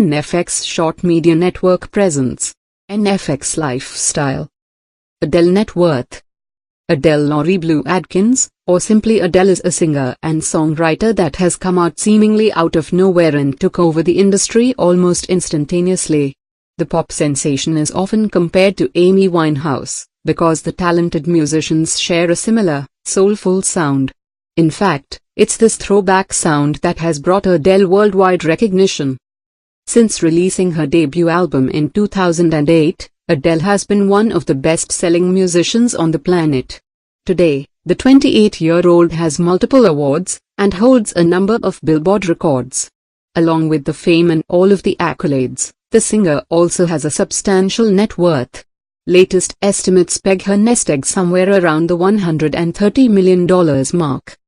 NFX Short Media Network presents NFX Lifestyle. Adele net worth. Adele Laurie Blue Adkins, or simply Adele, is a singer and songwriter that has come out seemingly out of nowhere and took over the industry almost instantaneously. The pop sensation is often compared to Amy Winehouse, because the talented musicians share a similar, soulful sound. In fact, it's this throwback sound that has brought Adele worldwide recognition. Since releasing her debut album in 2008, Adele has been one of the best-selling musicians on the planet. Today, the 28-year-old has multiple awards, and holds a number of Billboard records. Along with the fame and all of the accolades, the singer also has a substantial net worth. Latest estimates peg her nest egg somewhere around the $130 million mark.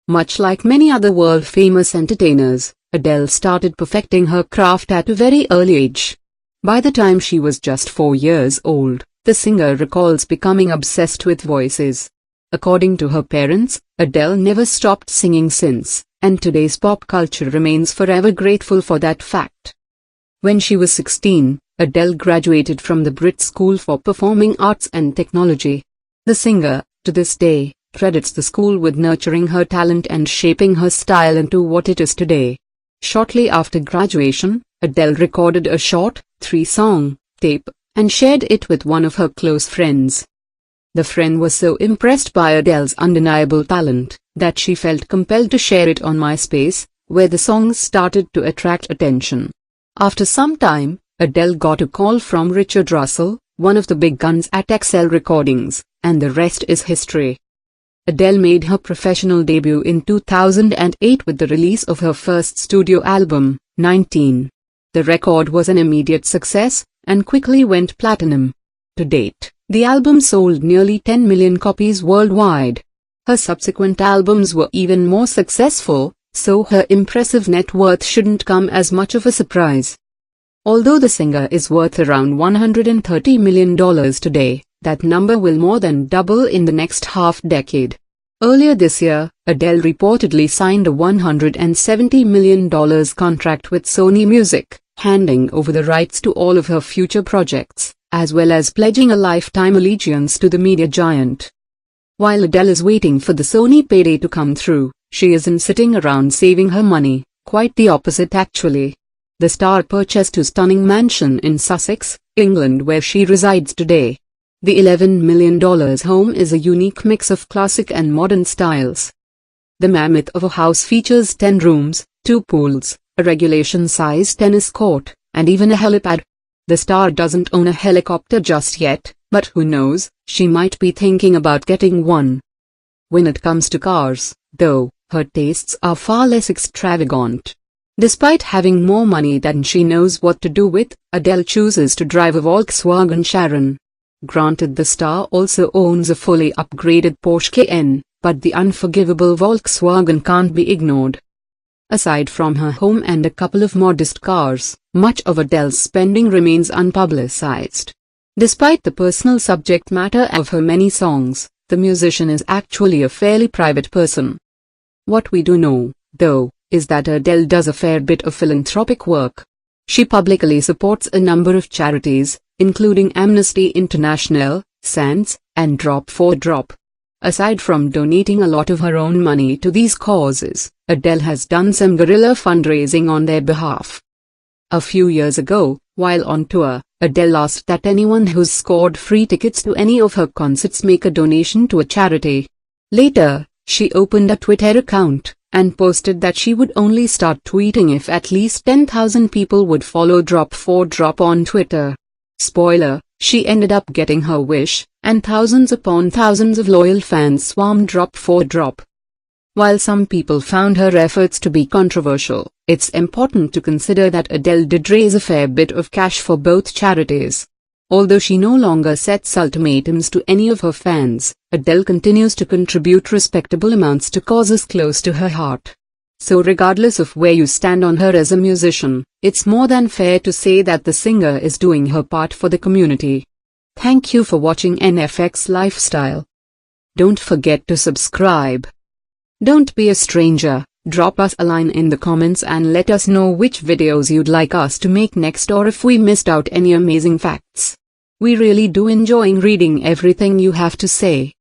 Much like many other world-famous entertainers, Adele started perfecting her craft at a very early age. By the time she was just 4 years old, the singer recalls becoming obsessed with voices. According to her parents, Adele never stopped singing since, and today's pop culture remains forever grateful for that fact. When she was 16, Adele graduated from the Brit School for Performing Arts and Technology. The singer, to this day, credits the school with nurturing her talent and shaping her style into what it is today. Shortly after graduation, Adele recorded a short, 3-song tape, and shared it with one of her close friends. The friend was so impressed by Adele's undeniable talent, that she felt compelled to share it on MySpace, where the songs started to attract attention. After some time, Adele got a call from Richard Russell, one of the big guns at XL Recordings, and the rest is history. Adele made her professional debut in 2008 with the release of her first studio album, 19. The record was an immediate success, and quickly went platinum. To date, the album sold nearly 10 million copies worldwide. Her subsequent albums were even more successful, so her impressive net worth shouldn't come as much of a surprise. Although the singer is worth around $130 million today, that number will more than double in the next half-decade. Earlier this year, Adele reportedly signed a $170 million contract with Sony Music, handing over the rights to all of her future projects, as well as pledging a lifetime allegiance to the media giant. While Adele is waiting for the Sony payday to come through, she isn't sitting around saving her money, quite the opposite actually. The star purchased a stunning mansion in Sussex, England, where she resides today. The $11 million home is a unique mix of classic and modern styles. The mammoth of a house features 10 rooms, 2 pools, a regulation-sized tennis court, and even a helipad. The star doesn't own a helicopter just yet, but who knows, she might be thinking about getting one. When it comes to cars, though, her tastes are far less extravagant. Despite having more money than she knows what to do with, Adele chooses to drive a Volkswagen Charon. Granted, the star also owns a fully upgraded Porsche Cayenne, but the unforgivable Volkswagen can't be ignored. Aside from her home and a couple of modest cars, much of Adele's spending remains unpublicized. Despite the personal subject matter of her many songs, the musician is actually a fairly private person. What we do know, though, is that Adele does a fair bit of philanthropic work. She publicly supports a number of charities, including Amnesty International, SANS, and Drop for Drop. Aside from donating a lot of her own money to these causes, Adele has done some guerrilla fundraising on their behalf. A few years ago, while on tour, Adele asked that anyone who's scored free tickets to any of her concerts make a donation to a charity. Later, she opened a Twitter account, and posted that she would only start tweeting if at least 10,000 people would follow Drop for Drop on Twitter. Spoiler, she ended up getting her wish, and thousands upon thousands of loyal fans swarmed Drop for Drop. While some people found her efforts to be controversial, it's important to consider that Adele did raise a fair bit of cash for both charities. Although she no longer sets ultimatums to any of her fans, Adele continues to contribute respectable amounts to causes close to her heart. So regardless of where you stand on her as a musician, it's more than fair to say that the singer is doing her part for the community. Thank you for watching NFX Lifestyle. Don't forget to subscribe. Don't be a stranger. Drop us a line in the comments and let us know which videos you'd like us to make next, or if we missed out any amazing facts. We really do enjoy reading everything you have to say.